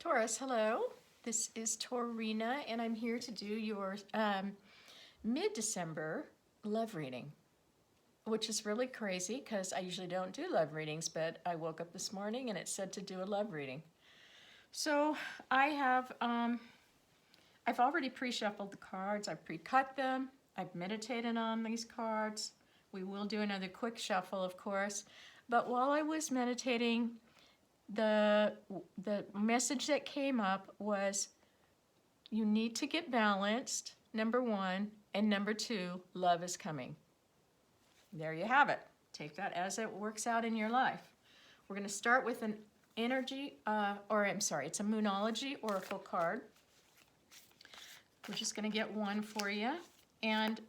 Taurus, hello. This is Taurina, and I'm here to do your mid-December love reading, which is really crazy because I usually don't do love readings, but I woke up this morning and it said to do a love reading. So I have, I've already pre-shuffled the cards. I've pre-cut them. I've meditated on these cards. We will do another quick shuffle, of course. But while I was meditating, the message that came up was you need to get balanced, number one, and number two, love is coming. There you have it. Take that as it works out in your life. We're going to start with an energy, it's a Moonology Oracle card. We're just going to get one for you. And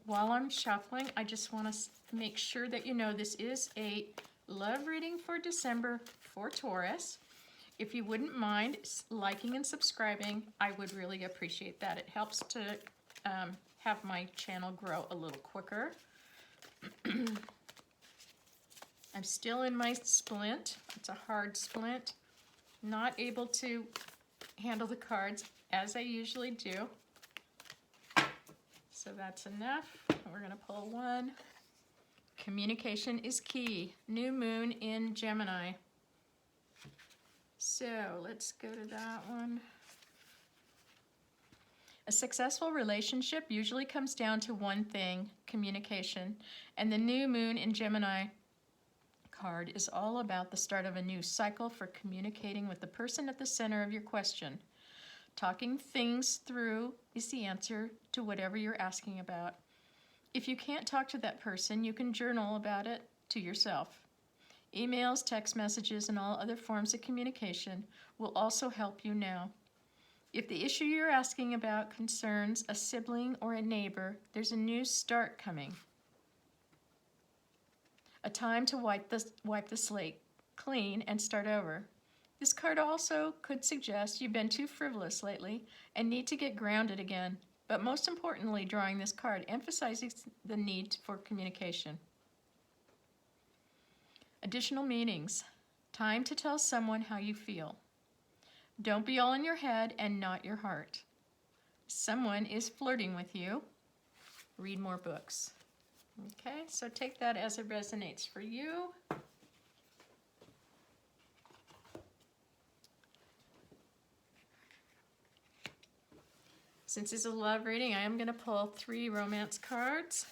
while I'm shuffling, I just want to make sure that you know this is a love reading for December for Taurus. If you wouldn't mind liking and subscribing, I would really appreciate that. It helps to have my channel grow a little quicker. I'm still in my splint. It's a hard splint. Not able to handle the cards as I usually do. So that's enough. We're going to pull one. Communication is key. New moon in Gemini. So let's go to that one. A successful relationship usually comes down to one thing, communication. And the new moon in Gemini card is all about the start of a new cycle for communicating with the person at the center of your question. Talking things through is the answer to whatever you're asking about. If you can't talk to that person, you can journal about it to yourself. Emails, text messages, and all other forms of communication will also help you now. If the issue you're asking about concerns a sibling or a neighbor, there's a new start coming. A time to wipe the slate clean and start over. This card also could suggest you've been too frivolous lately and need to get grounded again. But most importantly, drawing this card emphasizes the need for communication. Additional meanings. Time to tell someone how you feel. Don't be all in your head and not your heart. Someone is flirting with you. Read more books. Okay, so take that as it resonates for you. Since it's a love reading, I am going to pull 3 romance cards.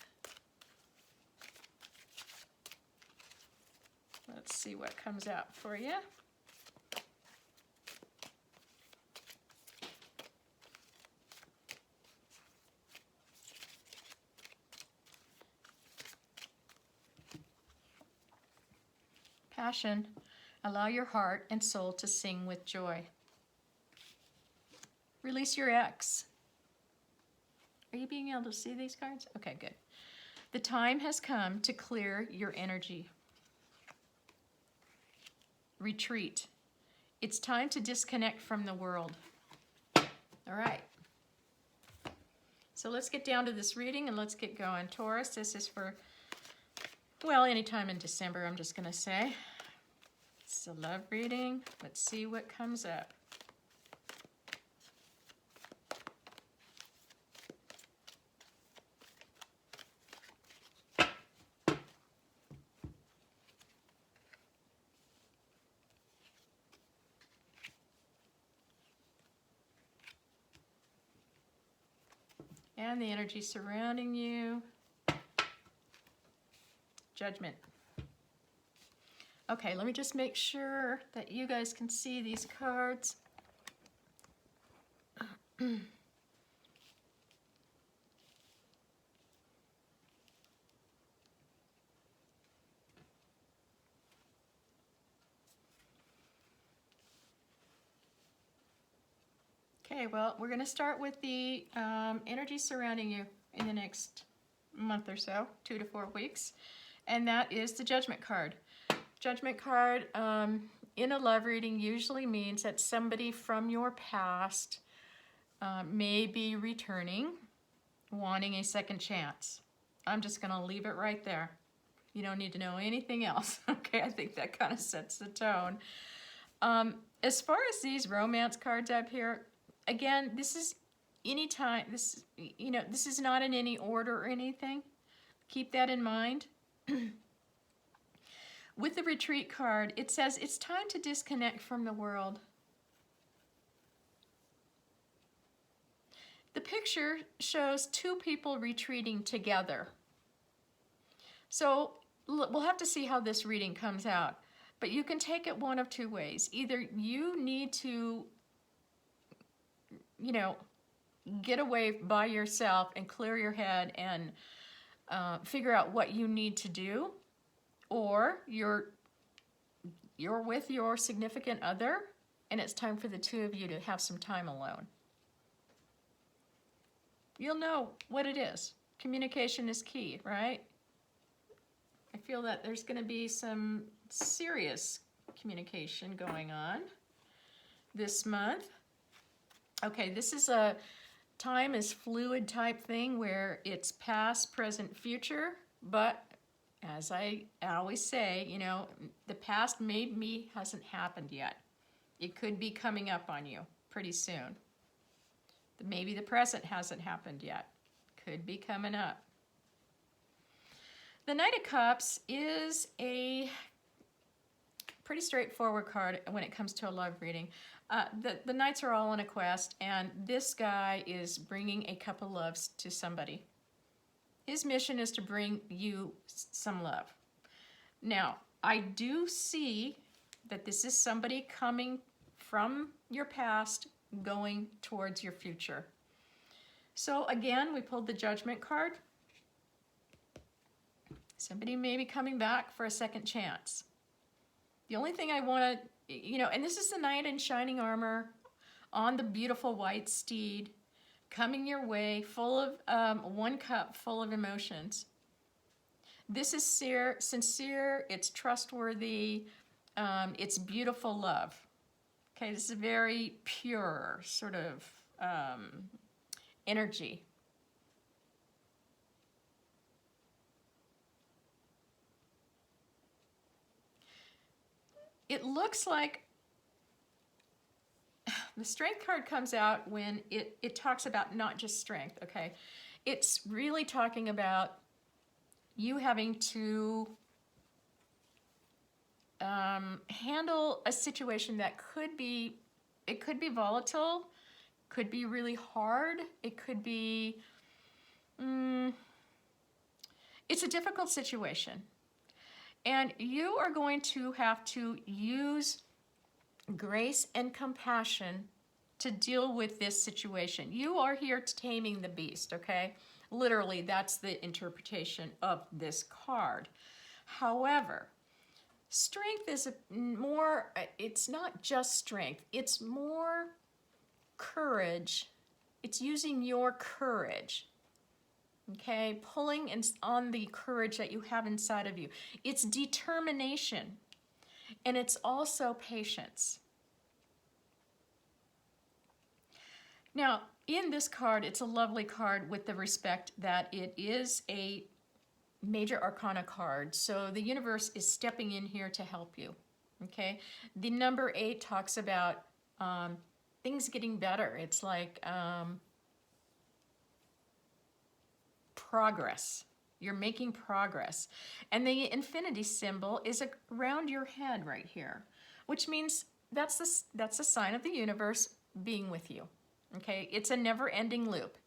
Let's see what comes out for you. Passion. Allow your heart and soul to sing with joy. Release your ex. Are you being able to see these cards? Okay, good. The time has come to clear your energy. Retreat. It's time to disconnect from the world. All right. So let's get down to this reading and let's get going. Taurus, this is for, well, anytime in December, I'm just going to say. It's a love reading. Let's see what comes up. And the energy surrounding you. Judgment. Okay, let me just make sure that you guys can see these cards. Okay, well, we're going to start with the energy surrounding you in the next month or so, 2 to 4 weeks, and that is the Judgment card. Judgment card in a love reading usually means that somebody from your past may be returning, wanting a second chance. I'm just going to leave it right there. You don't need to know anything else. Okay, I think that kind of sets the tone. As far as these romance cards up here, again, this is anytime, this, you know, this is not in any order or anything. Keep that in mind. With the retreat card, it says it's time to disconnect from the world. The picture shows two people retreating together. So we'll have to see how this reading comes out. But you can take it one of two ways. Either you need to, you know, get away by yourself and clear your head and figure out what you need to do, or you're with your significant other and it's time for the two of you to have some time alone. You'll know what it is. Communication is key, right? I feel that there's going to be some serious communication going on this month. Okay, this is a time is fluid type thing where it's past, present, future, but as I always say, you know, the past maybe hasn't happened yet. It could be coming up on you pretty soon. Maybe the present hasn't happened yet. Could be coming up. The Knight of Cups is a pretty straightforward card when it comes to a love reading. The Knights are all on a quest, and this guy is bringing a cup of loves to somebody. His mission is to bring you some love. Now, I do see that this is somebody coming from your past, going towards your future. So again, we pulled the Judgment card. Somebody may be coming back for a second chance. The only thing I want to, you know, and this is the knight in shining armor on the beautiful white steed coming your way, full of one cup full of emotions. This is sincere, it's trustworthy, it's beautiful love. Okay, this is a very pure sort of energy. It looks like the Strength card comes out when it talks about not just strength, okay? It's really talking about you having to handle a situation that could be volatile, could be really hard, it could be, it's a difficult situation. And you are going to have to use grace and compassion to deal with this situation. You are here taming the beast, okay? Literally, that's the interpretation of this card. However, strength is more, it's not just strength, it's more courage. It's using your courage. Okay, pulling on the courage that you have inside of you. It's determination, and it's also patience. Now, in this card, it's a lovely card with the respect that it is a major arcana card, so the universe is stepping in here to help you. Okay, the number 8 talks about things getting better. It's like progress. You're making progress. And the infinity symbol is around your head right here, which means that's a sign of the universe being with you. Okay, it's a never-ending loop.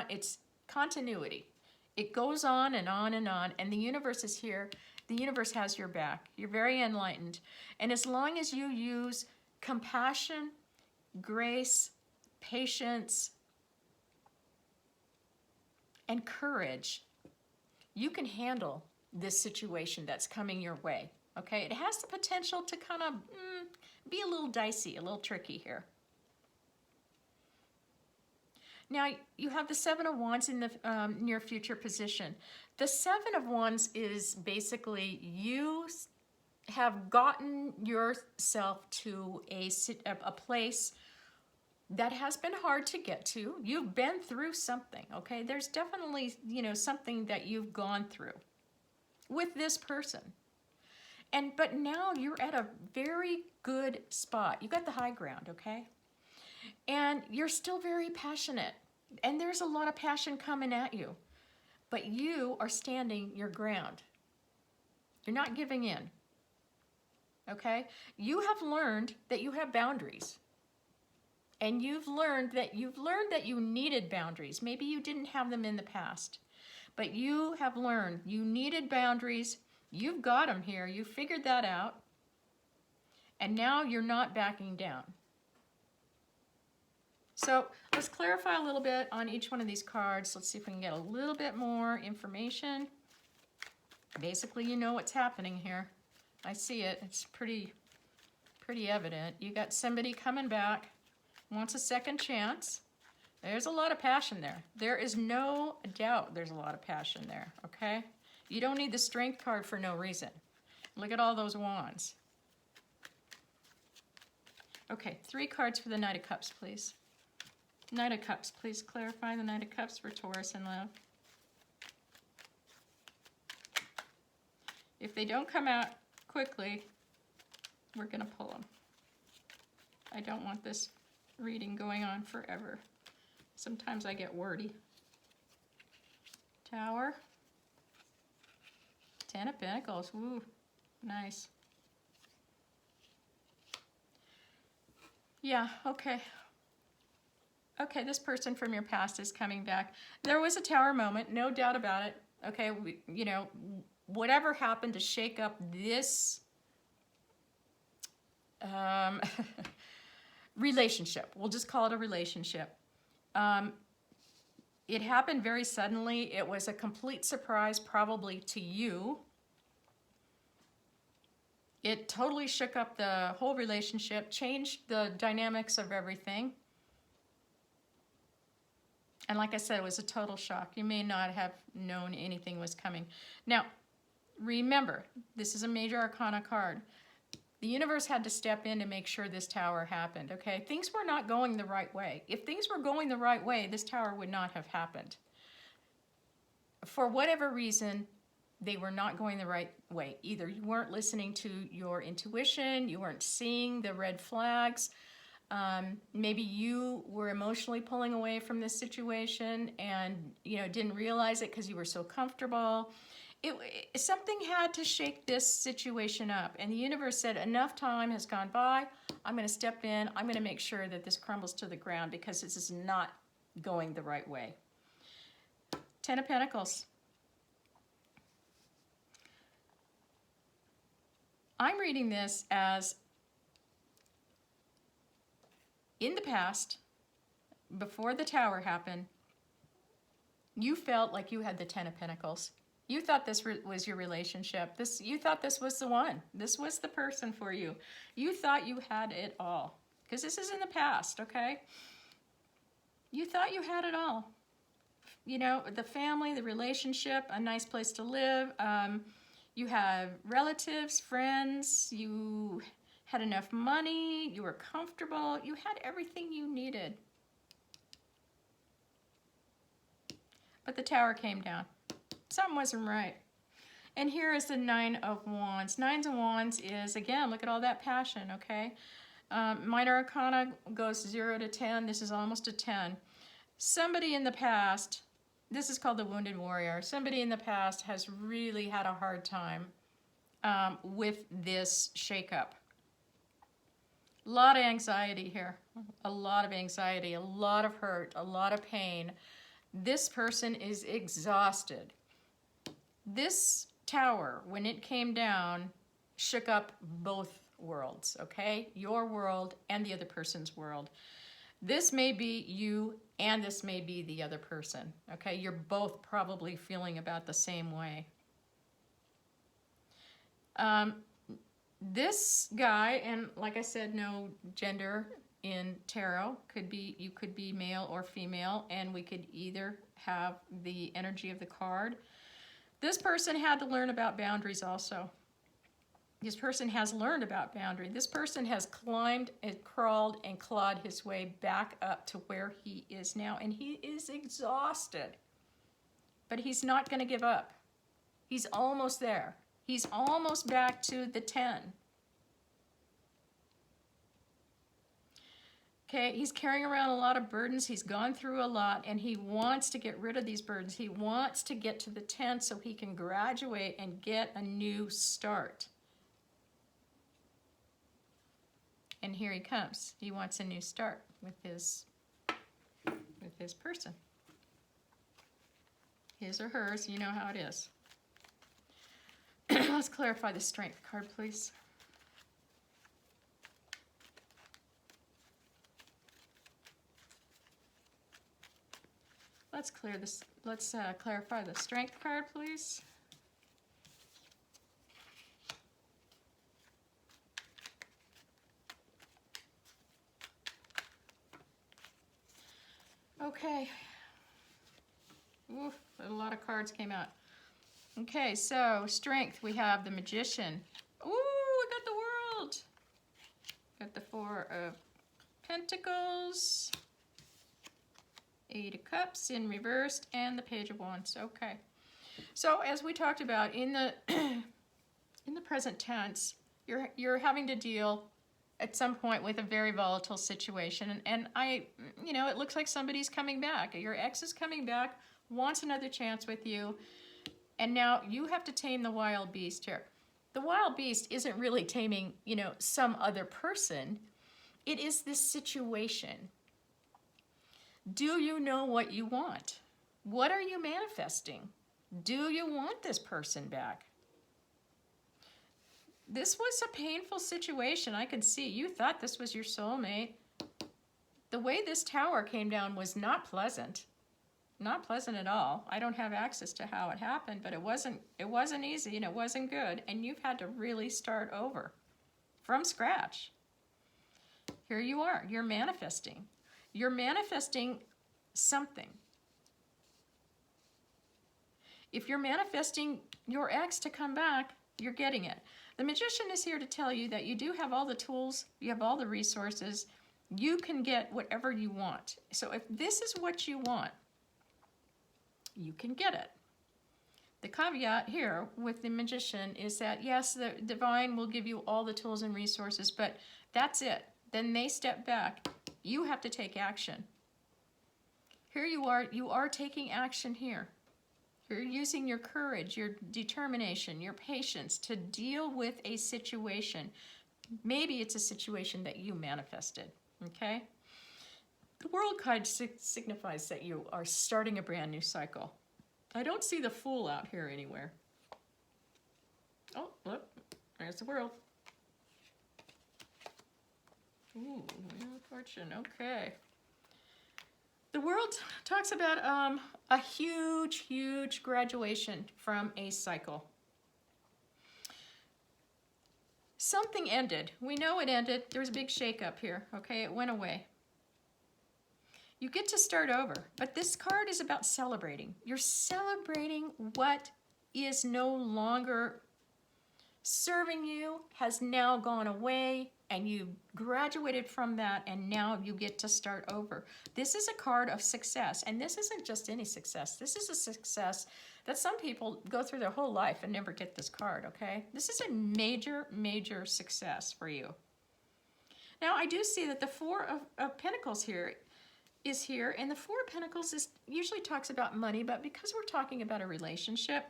It's continuity. It goes on and on and on, and the universe is here. The universe has your back. You're very enlightened. And as long as you use compassion, grace, patience, and courage, you can handle this situation that's coming your way. Okay, it has the potential to kind of be a little dicey, a little tricky here. Now, you have the Seven of Wands in the near future position. The Seven of Wands is basically you have gotten yourself to a place that has been hard to get to. You've been through something, okay? There's definitely, something that you've gone through with this person. But now you're at a very good spot. You got the high ground, okay? And you're still very passionate. And there's a lot of passion coming at you. But you are standing your ground. You're not giving in. Okay? You have learned that you have boundaries. And you've learned that you needed boundaries. Maybe you didn't have them in the past. But you have learned you needed boundaries. You've got them here. You figured that out. And now you're not backing down. So let's clarify a little bit on each one of these cards. Let's see if we can get a little bit more information. Basically, you know what's happening here. I see it. It's pretty evident. You got somebody coming back, wants a second chance. There's a lot of passion there. There is no doubt there's a lot of passion there, okay? You don't need the Strength card for no reason. Look at all those wands. Okay, 3 cards for the Knight of Cups, please. Knight of Cups, please clarify the Knight of Cups for Taurus in love. If they don't come out quickly, we're going to pull them. I don't want this reading going on forever. Sometimes I get wordy. Tower. 10 of Pentacles. Woo, nice. Yeah, okay. Okay, this person from your past is coming back. There was a Tower moment, no doubt about it. Okay, you know, whatever happened to shake up this relationship, we'll just call it a relationship. It happened very suddenly. It was a complete surprise, probably to you. It totally shook up the whole relationship, changed the dynamics of everything. And like I said, it was a total shock. You may not have known anything was coming. Now, remember, this is a major arcana card. The universe had to step in to make sure this tower happened, okay? Things were not going the right way. If things were going the right way, this tower would not have happened. For whatever reason, they were not going the right way. Either you weren't listening to your intuition, you weren't seeing the red flags, maybe you were emotionally pulling away from this situation and, you know, didn't realize it because you were so comfortable. Something had to shake this situation up, and the universe said, enough time has gone by. I'm going to step in. I'm going to make sure that this crumbles to the ground because this is not going the right way. 10 of Pentacles. I'm reading this as, in the past, before the Tower happened, you felt like you had the 10 of Pentacles. You thought this was your relationship. You thought this was the one. This was the person for you. You thought you had it all. Because this is in the past, okay? You thought you had it all. You know, the family, the relationship, a nice place to live. You have relatives, friends. You had enough money. You were comfortable. You had everything you needed. But the Tower came down. Something wasn't right. And here is the 9 of Wands. 9 of Wands is, again, look at all that passion, okay? Minor Arcana goes 0 to 10. This is almost a 10. Somebody in the past, this is called the Wounded Warrior. Somebody in the past has really had a hard time with this shakeup. A lot of anxiety here. A lot of anxiety, a lot of hurt, a lot of pain. This person is exhausted. This tower, when it came down, shook up both worlds, okay? Your world and the other person's world. This may be you and this may be the other person, okay? You're both probably feeling about the same way. This guy, and like I said, no gender in tarot, you could be male or female, and we could either have the energy of the card. This person had to learn about boundaries also. This person has learned about boundary. This person has climbed and crawled and clawed his way back up to where he is now, and he is exhausted. But he's not going to give up. He's almost there. He's almost back to the 10. Okay, he's carrying around a lot of burdens. He's gone through a lot, and he wants to get rid of these burdens. He wants to get to the 10 so he can graduate and get a new start. And here he comes. He wants a new start with his person. His or hers, you know how it is. Let's clarify the Strength card, please. Let's clarify the Strength card, please. Okay. Oof, a lot of cards came out. Okay, so Strength, we have the Magician. Ooh, we got the World. Got the Four of Pentacles, Eight of Cups in reversed, and the Page of Wands. Okay. So as we talked about in the in the present tense, you're having to deal at some point with a very volatile situation, and it looks like somebody's coming back. Your ex is coming back, wants another chance with you, and now you have to tame the wild beast here. The wild beast isn't really taming, some other person. It is this situation. Do you know what you want? What are you manifesting? Do you want this person back? This was a painful situation. I can see you thought this was your soulmate. The way this tower came down was not pleasant. Not pleasant at all. I don't have access to how it happened, but it wasn't easy and it wasn't good, and you've had to really start over from scratch. Here you are. You're manifesting. You're manifesting something. If you're manifesting your ex to come back, you're getting it. The Magician is here to tell you that you do have all the tools, you have all the resources, you can get whatever you want. So if this is what you want, you can get it. The caveat here with the Magician is that yes, the Divine will give you all the tools and resources, but that's it. Then they step back. You have to take action. Here you are taking action here. You're using your courage, your determination, your patience to deal with a situation. Maybe it's a situation that you manifested, okay? The World card signifies that you are starting a brand new cycle. I don't see the Fool out here anywhere. Oh, look, there's the World. Ooh, Wheel of Fortune, okay. The World talks about a huge, huge graduation from a cycle. Something ended. We know it ended. There was a big shakeup here, okay? It went away. You get to start over, but this card is about celebrating. You're celebrating what is no longer serving you, has now gone away, and you graduated from that, and now you get to start over. This is a card of success, and this isn't just any success. This is a success that some people go through their whole life and never get this card, okay? This is a major, major success for you. Now, I do see that the Four of Pentacles here is here, and the Four of Pentacles usually talks about money, but because we're talking about a relationship,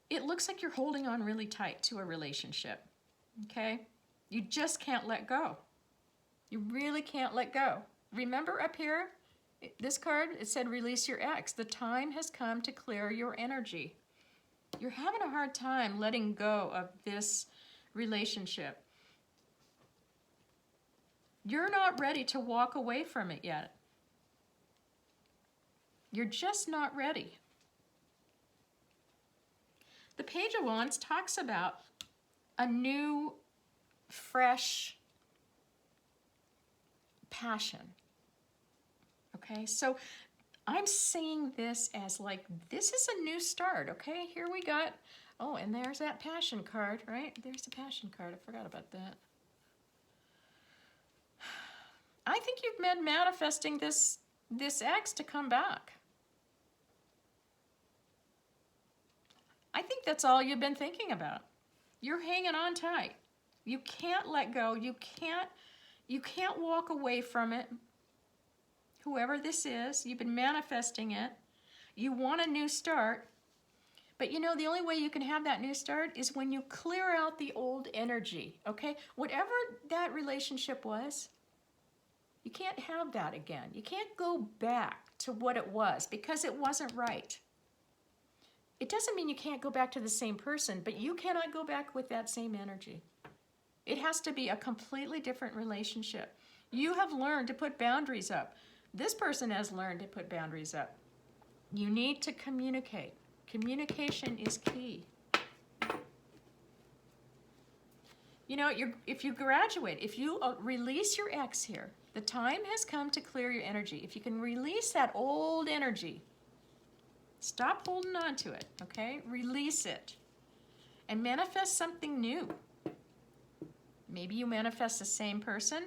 it looks like you're holding on really tight to a relationship, okay? You just can't let go. You really can't let go. Remember up here, this card, it said release your ex. The time has come to clear your energy. You're having a hard time letting go of this relationship. You're not ready to walk away from it yet. You're just not ready. The Page of Wands talks about a new, fresh passion. Okay, so I'm seeing this as like, this is a new start, okay? Here we got, oh, and there's that Passion card, right? There's the Passion card, I forgot about that. I think you've been manifesting this ex to come back. I think that's all you've been thinking about. You're hanging on tight. You can't let go. You can't walk away from it. Whoever this is, you've been manifesting it. You want a new start. But you know, the only way you can have that new start is when you clear out the old energy, okay? Whatever that relationship was, you can't have that again. You can't go back to what it was because it wasn't right. It doesn't mean you can't go back to the same person, but you cannot go back with that same energy. It has to be a completely different relationship. You have learned to put boundaries up. This person has learned to put boundaries up. You need to communicate. Communication is key. You know, if you graduate, if you release your ex here, the time has come to clear your energy. If you can release that old energy, stop holding on to it, okay? Release it and manifest something new. Maybe you manifest the same person,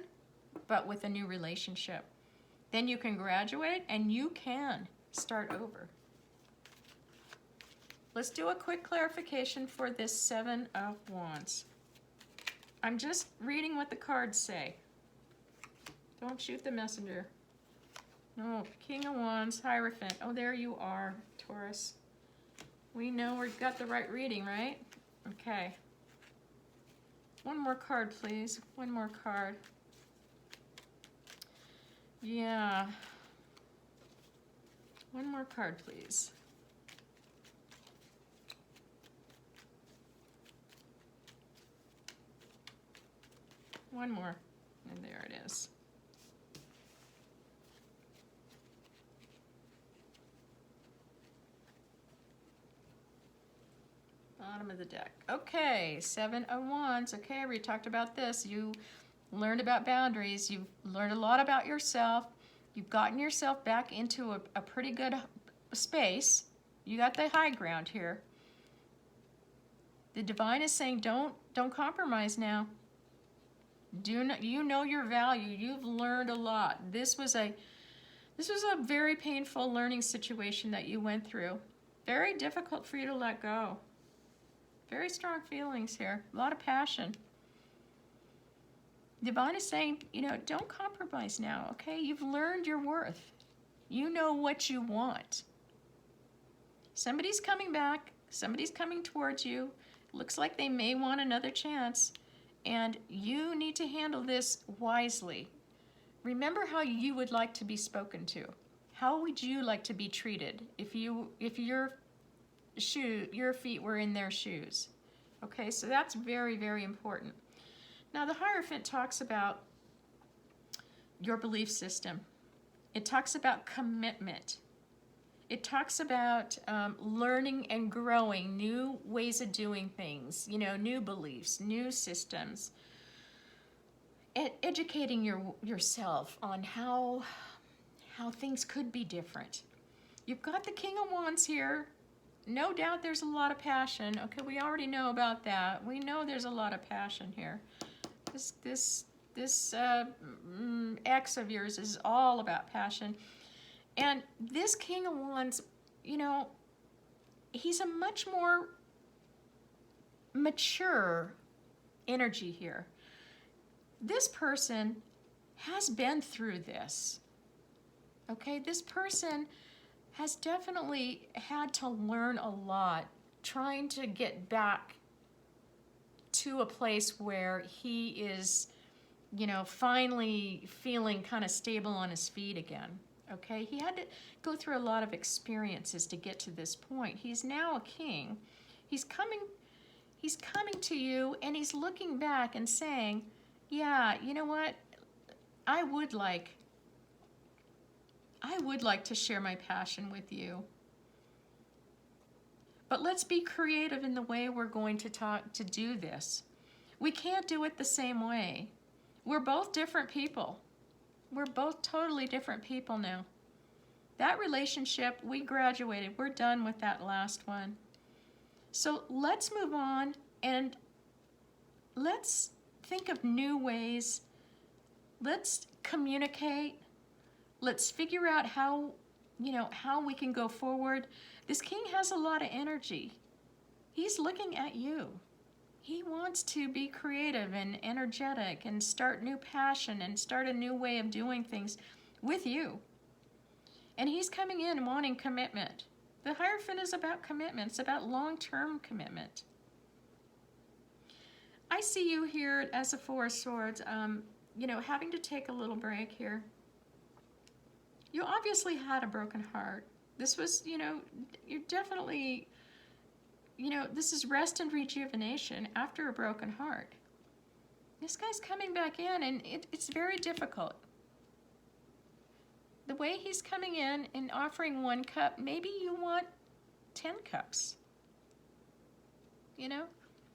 but with a new relationship. Then you can graduate and you can start over. Let's do a quick clarification for this Seven of Wands. I'm just reading what the cards say. Don't shoot the messenger. No, King of Wands, Hierophant. Oh, there you are, Taurus. We know we've got the right reading, right? Okay. One more card, please. One more card. Yeah. One more card, please. One more. And there it is. Bottom of the deck. Okay, Seven of Wands. Okay, we talked about this. You learned about boundaries. You've learned a lot about yourself. You've gotten yourself back into a pretty good space. You got the high ground here. The divine is saying, don't compromise now. You know your value. You've learned a lot. This was a very painful learning situation that you went through. Very difficult for you to let go. Very strong feelings here. A lot of passion. Divine is saying, you know, don't compromise now, okay? You've learned your worth. You know what you want. Somebody's coming back. Somebody's coming towards you. Looks like they may want another chance. And you need to handle this wisely. Remember how you would like to be spoken to. How would you like to be treated if your feet were in their shoes? Okay, so that's very, very important. Now, the Hierophant talks about your belief system. It talks about commitment. It talks about learning and growing new ways of doing things, you know, new beliefs, new systems. Educating yourself on how things could be different. You've got the King of Wands here. No doubt there's a lot of passion. Okay, we already know about that. We know there's a lot of passion here. This ex of yours is all about passion. And this King of Wands, you know, he's a much more mature energy here. This person has been through this. Okay, this person has definitely had to learn a lot trying to get back to a place where he is, you know, finally feeling kind of stable on his feet again. Okay, he had to go through a lot of experiences to get to this point. He's now a king. He's coming to you and he's looking back and saying, yeah, you know what? I would like to share my passion with you. But let's be creative in the way we're going to do this. We can't do it the same way. We're both different people. We're both totally different people now. That relationship, we graduated. We're done with that last one. So let's move on and let's think of new ways. Let's communicate. Let's figure out how we can go forward. This king has a lot of energy. He's looking at you. He wants to be creative and energetic and start new passion and start a new way of doing things with you. And he's coming in wanting commitment. The Hierophant is about commitment. It's about long-term commitment. I see you here as a Four of Swords, you know, having to take a little break here. You obviously had a broken heart. This was, you know, you're definitely, you know, this is rest and rejuvenation after a broken heart. This guy's coming back in, and it's very difficult. The way he's coming in and offering 1 cup, maybe you want 10 cups. You know,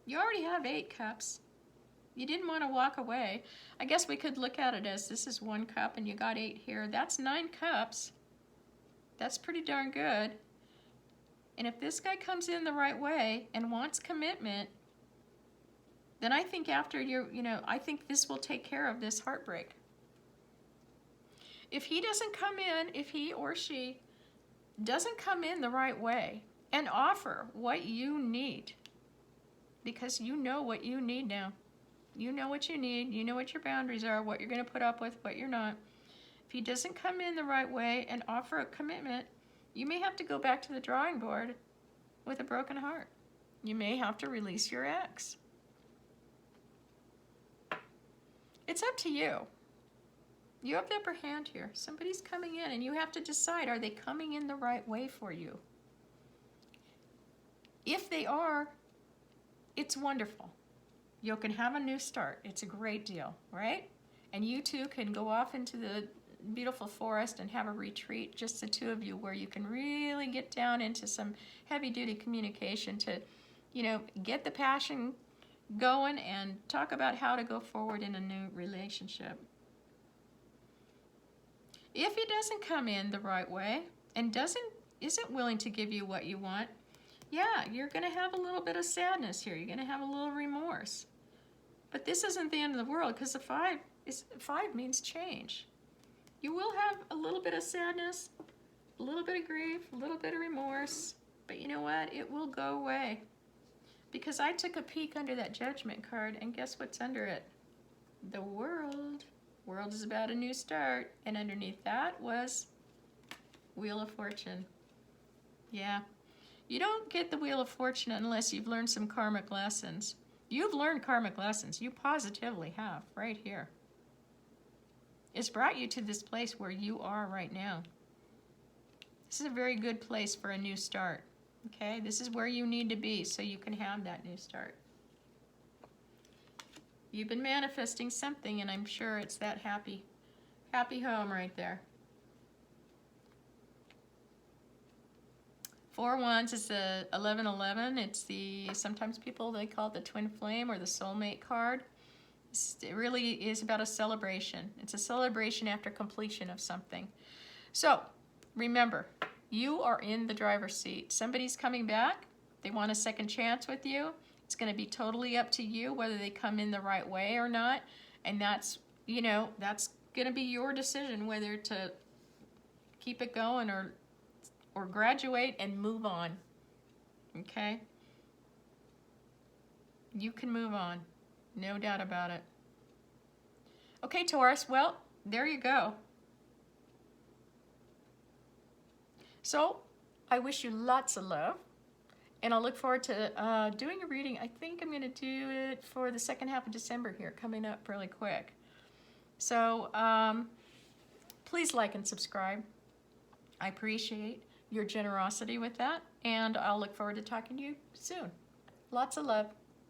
you already have 8 cups. You didn't want to walk away. I guess we could look at it as this is 1 cup and you got 8 here. That's 9 cups. That's pretty darn good. And if this guy comes in the right way and wants commitment, then I think after you know, I think this will take care of this heartbreak. If he doesn't come in, if he or she doesn't come in the right way and offer what you need, because you know what you need now. You know what you need. You know what your boundaries are, what you're going to put up with, what you're not. If he doesn't come in the right way and offer a commitment, you may have to go back to the drawing board with a broken heart. You may have to release your ex. It's up to you. You have the upper hand here. Somebody's coming in and you have to decide, are they coming in the right way for you? If they are, it's wonderful. You can have a new start. It's a great deal, right? And you two can go off into the beautiful forest and have a retreat, just the two of you, where you can really get down into some heavy-duty communication to, you know, get the passion going and talk about how to go forward in a new relationship. If he doesn't come in the right way and isn't willing to give you what you want, yeah, you're going to have a little bit of sadness here. You're going to have a little remorse. But this isn't the end of the world, because the 5 means change. You will have a little bit of sadness, a little bit of grief, a little bit of remorse, but you know what? It will go away. Because I took a peek under that Judgment card, and guess what's under it? The World. World is about a new start, and underneath that was Wheel of Fortune. Yeah. You don't get the Wheel of Fortune unless you've learned some karmic lessons. You've learned karmic lessons. You positively have, right here. It's brought you to this place where you are right now. This is a very good place for a new start. Okay? This is where you need to be so you can have that new start. You've been manifesting something, and I'm sure it's that happy home right there. 4 Wands is the 1111. It's sometimes they call it the twin flame or the soulmate card. It really is about a celebration. It's a celebration after completion of something. So remember, you are in the driver's seat. Somebody's coming back. They want a second chance with you. It's going to be totally up to you whether they come in the right way or not. And that's, you know, that's going to be your decision whether to keep it going or graduate and move on. Okay? You can move on. No doubt about it. Okay, Taurus, well, there you go. So, I wish you lots of love. And I'll look forward to doing a reading. I think I'm going to do it for the second half of December here, coming up really quick. So, please like and subscribe. I appreciate your generosity with that. And I'll look forward to talking to you soon. Lots of love.